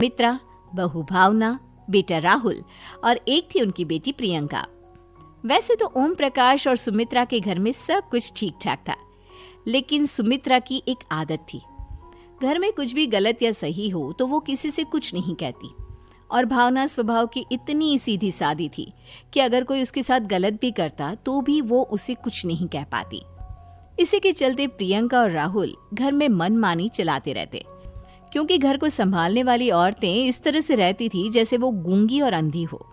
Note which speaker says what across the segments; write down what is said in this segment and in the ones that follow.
Speaker 1: मित्रा, बहू भावना, बेटा राहुल और एक थी उनकी बेटी प्रियंका। वैसे तो ओम प्रकाश और सुमित्रा के घर में सब कुछ ठीक ठाक था, लेकिन सुमित्रा की एक आदत थी। घर में कुछ भी गलत या सही हो तो वो किसी से कुछ नहीं कहती, और भावना स्वभाव की इतनी सीधी सादी थी कि अगर कोई उसके साथ गलत भी करता तो भी वो उसे कुछ नहीं कह पाती। इसी के चलते प्रियंका और राहुल घर में मनमानी चलाते रहते, क्योंकि घर को संभालने वाली औरतें इस तरह से रहती थी जैसे वो गूंगी और अंधी हो।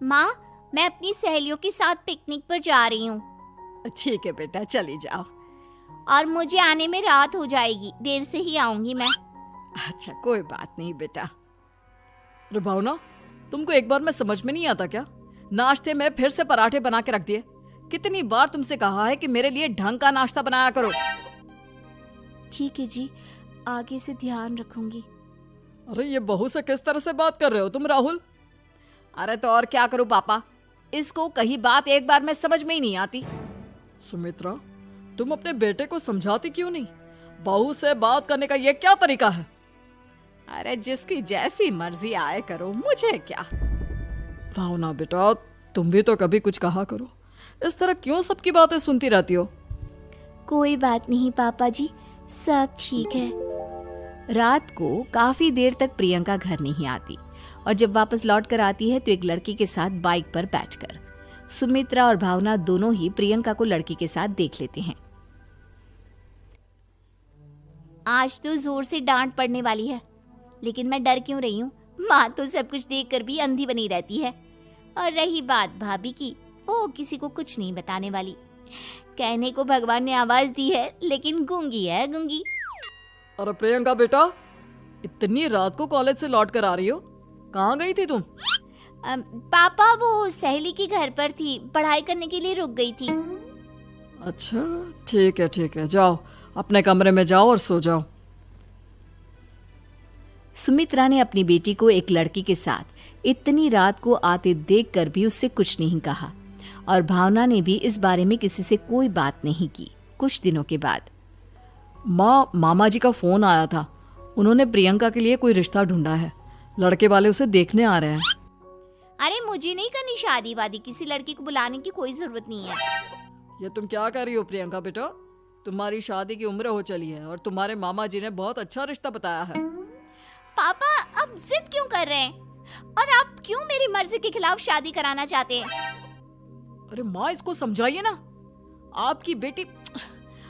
Speaker 2: माँ, मैं अपनी सहेलियों के साथ पिकनिक पर जा रही हूँ।
Speaker 1: ठीक है बेटा, चली जाओ।
Speaker 2: और मुझे आने में रात हो जाएगी, देर से ही आऊंगी मैं।
Speaker 3: अच्छा, कोई बात नहीं बेटा। अरे भावना, तुमको एक बार में समझ में नहीं आता क्या? नाश्ते में फिर से पराठे बना के रख दिए। कितनी बार तुमसे कहा है कि मेरे लिए ढंग का नाश्ता बनाया करो।
Speaker 2: ठीक है जी, आगे से ध्यान रखूंगी।
Speaker 3: अरे ये बहू से किस तरह से बात कर रहे हो तुम राहुल?
Speaker 1: अरे तो और क्या करूं पापा, इसको कहीं बात एक बार में समझ में ही नहीं आती।
Speaker 3: सुमित्रा, तुम अपने बेटे को समझाती क्यों नहीं? बहू से बात करने का ये क्या तरीका है?
Speaker 1: अरे जिसकी जैसी मर्जी आए करो, मुझे क्या।
Speaker 3: भावना बेटा, तुम भी तो कभी कुछ कहा करो। इस तरह क्यों सबकी बातें सुनती रहती हो?
Speaker 2: कोई बात नहीं पापा जी, सब ठीक है।
Speaker 1: रात को काफी देर तक प्रियंका घर नहीं आती, और जब वापस लौट कर आती है तो एक लड़की के साथ बाइक पर बैठकर। सुमित्रा और भावना दोनों ही प्रियंका को लड़की के साथ देख लेते हैं।
Speaker 2: आज तो जोर से डांट पड़ने वाली है, लेकिन मैं डर क्यों रही हूँ? माँ तो सब कुछ देखकर भी अंधी बनी रहती है। और रही बात भाभी की, वो किसी को कुछ नहीं बताने वाली। कहने को भगवान ने आवाज दी है, लेकिन गूंगी है गूंगी।
Speaker 3: अरे प्रियंका बेटा, इतनी रात को कॉलेज से लौट कर आ रही हो? कहाँ गई थी तुम?
Speaker 2: पापा, वो सहेली के घर पर थी, पढ़ाई करने के लिए रुक गई थी।
Speaker 3: अच्छा, ठीक है, जाओ अपने कमरे में जाओ और सो जाओ।
Speaker 1: सुमित्रा ने अपनी बेटी को एक लड़की के साथ इतनी रात को आते देखकर भी उससे कुछ नहीं कहा, और भावना ने भी इस बारे में किसी से कोई बात नहीं की। कुछ दिनों के बाद
Speaker 3: मामा जी का फोन आया था। उन्होंने प्रियंका के लिए कोई रिश्ता ढूंढा है। लड़के वाले उसे देखने आ रहे हैं।
Speaker 2: अरे मुझे नहीं करनी शादी वादी, किसी लड़की को बुलाने की कोई जरूरत नहीं है।
Speaker 3: ये तुम क्या कर रही हो प्रियंका बेटा? तुम्हारी शादी की उम्र हो चली है और तुम्हारे मामा जी ने बहुत अच्छा रिश्ता बताया है।
Speaker 2: पापा, अब जिद क्यों कर रहे हैं? और आप क्यों मेरी मर्जी के खिलाफ शादी कराना चाहते हैं?
Speaker 3: अरे माँ, इसको समझाइए ना। आपकी बेटी,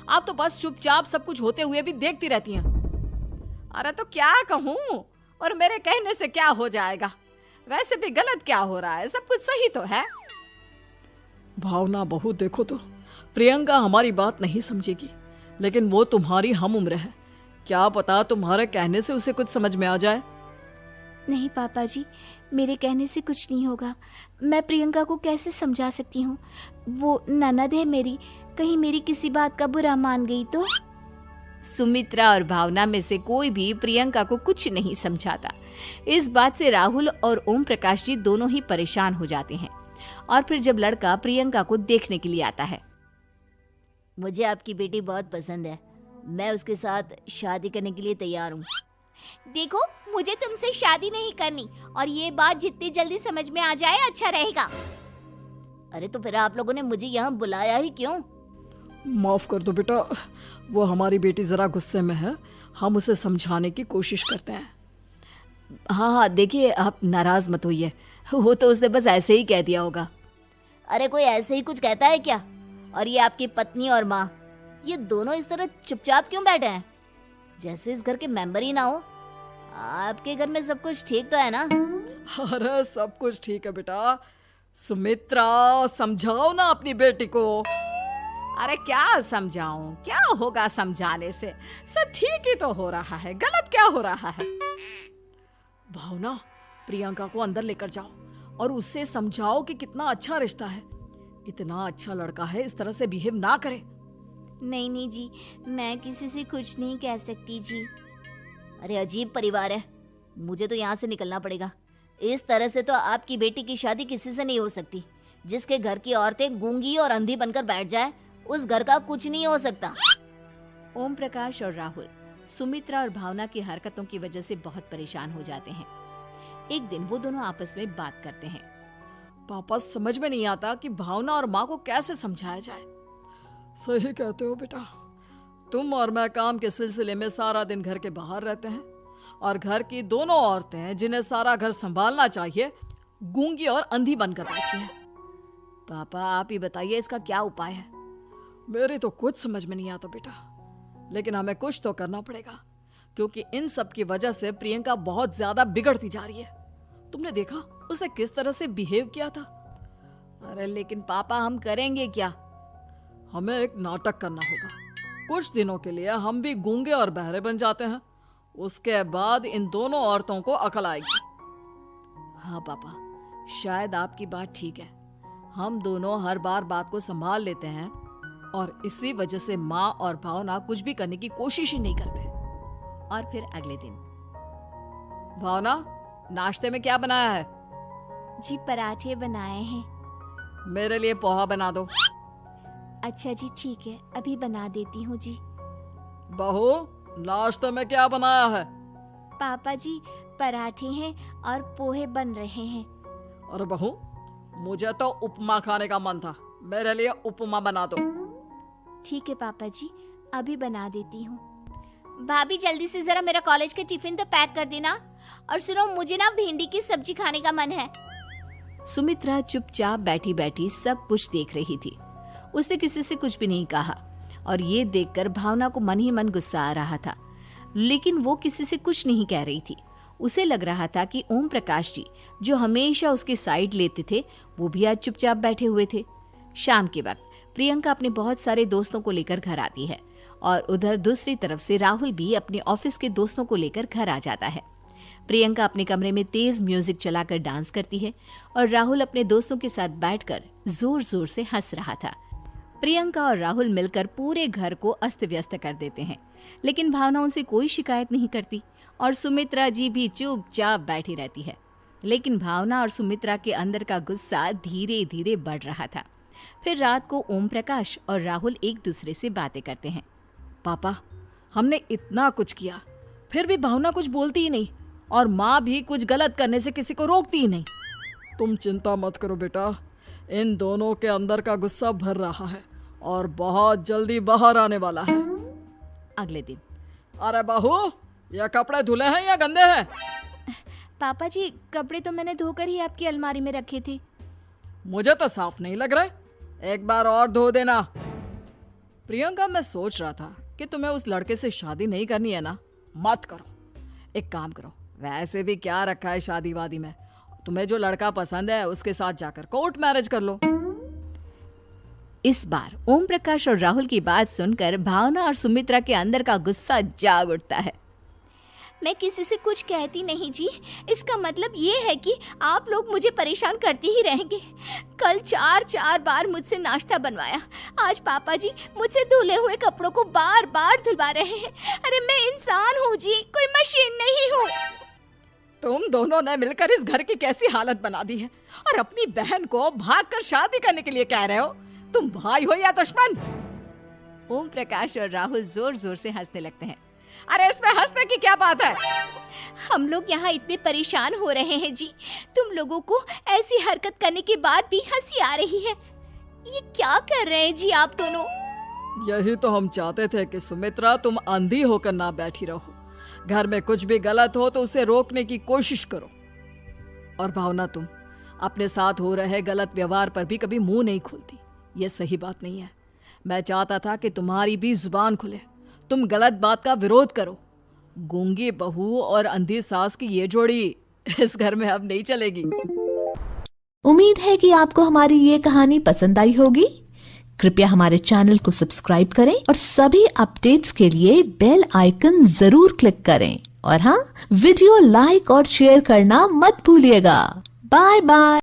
Speaker 3: आप तो बस चुपचाप सब कुछ होते हुए भी देखती रहती हैं।
Speaker 1: अरे तो क्या कहूँ, और मेरे कहने से क्या हो जाएगा? वैसे भी गलत क्या हो रहा है, सब कुछ सही तो है।
Speaker 3: भावना बहू, देखो तो प्रियंका हमारी बात नहीं समझेगी, लेकिन वो तुम्हारी हम उम्र है। क्या पता तुम्हारे कहने से उसे कुछ समझ में आ जाए।
Speaker 2: नहीं पापा जी, मेरे कहने से कुछ नहीं होगा। मैं प्रियंका को कैसे समझा सकती हूँ? वो ननद है मेरी, कहीं मेरी किसी बात का बुरा मान गई तो?
Speaker 1: सुमित्रा और भावना में से कोई भी प्रियंका को कुछ नहीं समझाता। इस बात से राहुल और ओम प्रकाश जी दोनों ही परेशान हो जाते हैं। और फिर जब लड़का प्रियंका को देखने के लिए आता है,
Speaker 2: मुझे आपकी बेटी बहुत पसंद है, मैं उसके साथ शादी करने के लिए तैयार हूँ। देखो, मुझे तुमसे शादी नहीं करनी, और ये बात जितनी जल्दी समझ में आ जाए अच्छा रहेगा। अरे तो फिर आप लोगों ने मुझे यहाँ बुलाया ही क्यों?
Speaker 3: माफ कर दो बेटा, वो हमारी बेटी जरा गुस्से में है। हम उसे समझाने की कोशिश करते हैं।
Speaker 1: हाँ, देखिए आप नाराज मत होइए, वो तो उसने बस ऐसे ही कह दिया होगा।
Speaker 2: अरे कोई ऐसे ही कुछ कहता है क्या? और ये आपकी पत्नी और माँ, ये दोनों इस तरह चुपचाप क्यों बैठे हैं, जैसे इस घर के मेंबर ही ना हो? आपके घर में सब कुछ ठीक तो है ना?
Speaker 3: अरे सब कुछ ठीक है बेटा। सुमित्रा, समझाओ ना अपनी बेटी को।
Speaker 1: अरे क्या समझाऊं, क्या होगा समझाने से? सब ठीक ही तो हो रहा है, गलत क्या हो रहा है?
Speaker 3: भावना, प्रियंका को अंदर लेकर जाओ और उससे समझाओ कि कितना अच्छा रिश्ता है। इतना अच्छा लड़का है, इस तरह से बिहेव ना करे।
Speaker 2: नहीं जी, मैं किसी से कुछ नहीं कह सकती जी। अरे अजीब परिवार है, मुझे तो यहाँ से निकलना पड़ेगा। इस तरह से तो आपकी बेटी की शादी किसी से नहीं हो सकती। जिसके घर की औरतें गूंगी और अंधी बनकर बैठ जाए, उस घर का कुछ नहीं हो सकता।
Speaker 1: ओम प्रकाश और राहुल सुमित्रा और भावना की हरकतों की वजह से बहुत परेशान हो जाते हैं। एक दिन वो दोनों आपस में बात करते हैं।
Speaker 3: पापा, समझ में नहीं आता कि भावना और माँ को कैसे समझाया जाए। सही कहते हो बेटा, तुम और मैं काम के सिलसिले में सारा दिन घर के बाहर रहते हैं और घर की दोनों औरतें जिन्हें सारा घर संभालना चाहिए गूंगी और अंधी बनकर बैठी हैं।
Speaker 1: पापा, आप ही बताइए इसका क्या उपाय है?
Speaker 3: मेरी तो कुछ समझ में नहीं आता बेटा, लेकिन हमें कुछ तो करना पड़ेगा, क्योंकि इन सब की वजह से प्रियंका बहुत ज्यादा बिगड़ती जा रही है। तुमने देखा उसे किस तरह से बिहेव किया था।
Speaker 1: अरे लेकिन पापा, हम करेंगे क्या?
Speaker 3: हमें एक नाटक करना होगा। कुछ दिनों के लिए हम भी गूंगे और बहरे बन जाते हैं, उसके बाद इन दोनों औरतों को अकल आएगी।
Speaker 1: हाँ पापा, शायद आपकी बात ठीक है। हम दोनों हर बार बात को संभाल लेते हैं
Speaker 3: और इसी वजह से माँ और भावना कुछ भी करने की कोशिश ही नहीं करते।
Speaker 1: और फिर अगले दिन,
Speaker 3: भावना, नाश्ते में क्या बनाया है?
Speaker 2: जी पराठे बनाए हैं।
Speaker 3: मेरे लिए पोहा बना दो।
Speaker 2: अच्छा जी, ठीक है, अभी बना देती हूँ जी।
Speaker 3: बहू, नाश्ते में क्या बनाया है?
Speaker 2: पापा जी, पराठे हैं और पोहे बन रहे हैं।
Speaker 3: अरे बहू, मुझे तो उपमा खाने का मन था, मेरे लिए उपमा बना दो।
Speaker 2: ठीक है पापा जी, अभी बना देती हूँ। भाभी, जल्दी से जरा मेरा कॉलेज के टिफिन तो पैक कर देना। और सुनो, मुझे ना भिंडी की सब्जी खाने का मन है।
Speaker 1: सुमित्रा चुपचाप बैठी बैठी सब कुछ देख रही थी। उसने किसी से कुछ भी नहीं कहा और ये देखकर भावना को मन ही मन गुस्सा आ रहा था, लेकिन वो किसी से कुछ नहीं कह रही थी। उसे लग रहा था कि ओम प्रकाश जी, जो हमेशा उसकी साइड लेते थे, वो भी आज चुपचाप बैठे हुए थे। शाम के वक्त प्रियंका अपने बहुत सारे दोस्तों को लेकर घर आती है और उधर दूसरी तरफ से राहुल भी अपने ऑफिस के दोस्तों को लेकर घर आ जाता है। प्रियंका अपने कमरे में तेज म्यूजिक चलाकर डांस करती है और राहुल अपने दोस्तों के साथ बैठकर जोर जोर से हंस रहा था। प्रियंका और राहुल मिलकर पूरे घर को अस्त व्यस्त कर देते हैं, लेकिन भावना उनसे कोई शिकायत नहीं करती और सुमित्रा जी भी चुपचाप बैठी रहती है। लेकिन भावना और सुमित्रा के अंदर का गुस्सा धीरे धीरे बढ़ रहा था। फिर रात को ओम प्रकाश और राहुल एक दूसरे से बातें करते हैं।
Speaker 3: पापा, हमने इतना कुछ किया, फिर भी भावना कुछ बोलती ही नहीं और माँ भी कुछ गलत करने से किसी को रोकती ही नहीं। तुम चिंता मत करो बेटा, इन दोनों के अंदर का गुस्सा भर रहा है और बहुत जल्दी बाहर आने वाला है।
Speaker 1: अगले दिन,
Speaker 3: अरे बहू, ये कपड़े धुले हैं या गंदे हैं?
Speaker 2: पापा जी, कपड़े तो मैंने धोकर ही आपकी अलमारी में रखे थे।
Speaker 3: मुझे तो साफ नहीं लग रहे, एक बार और धो देना। प्रियंका, मैं सोच रहा था कि तुम्हें उस लड़के से शादी नहीं करनी है ना, मत करो। एक काम करो, वैसे भी क्या रखा है शादी वादी में, तुम्हें जो लड़का पसंद है उसके साथ जाकर कोर्ट मैरिज कर लो।
Speaker 1: इस बार ओम प्रकाश और राहुल की बात सुनकर भावना और सुमित्रा के अंदर का गुस्सा जाग उठता है।
Speaker 2: मैं किसी से कुछ कहती नहीं जी, इसका मतलब ये है कि आप लोग मुझे परेशान करते ही रहेंगे। कल 4 बार मुझसे नाश्ता बनवाया, आज पापा जी मुझसे धुले हुए कपड़ों को बार बार धुलवा रहे हैं। अरे मैं इंसान हूँ जी, कोई मशीन नहीं हूँ।
Speaker 3: तुम दोनों ने मिलकर इस घर की कैसी हालत बना दी है और अपनी बहन को भागकर शादी करने के लिए कह रहे हो। तुम भाई हो या दुश्मन?
Speaker 1: ओम प्रकाश और राहुल जोर जोर से हंसने लगते हैं।
Speaker 3: अरे इसमें हंसने की क्या बात है?
Speaker 2: हम लोग यहाँ इतने परेशान हो रहे हैं जी, तुम लोगों को ऐसी हरकत करने के बाद भी हंसी आ रही है। ये क्या कर रहे हैं जी आप दोनों?
Speaker 3: यही तो हम चाहते थे कि सुमित्रा, तुम अंधी होकर ना बैठी रहो। घर में कुछ भी गलत हो तो उसे रोकने की कोशिश करो। और भावना, तुम अपने साथ हो रहे गलत व्यवहार पर भी कभी मुंह नहीं खोलती। ये सही बात नहीं है। मैं चाहता था कि तुम्हारी भी जुबान खुले, तुम गलत बात का विरोध करो। गूंगी बहू और अंधी सास की ये जोड़ी इस घर में अब नहीं चलेगी।
Speaker 4: उम्मीद है कि आपको हमारी ये कहानी पसंद आई होगी। कृपया हमारे चैनल को सब्सक्राइब करें और सभी अपडेट्स के लिए बेल आइकन जरूर क्लिक करें। और हाँ, वीडियो लाइक और शेयर करना मत भूलिएगा। Bye bye.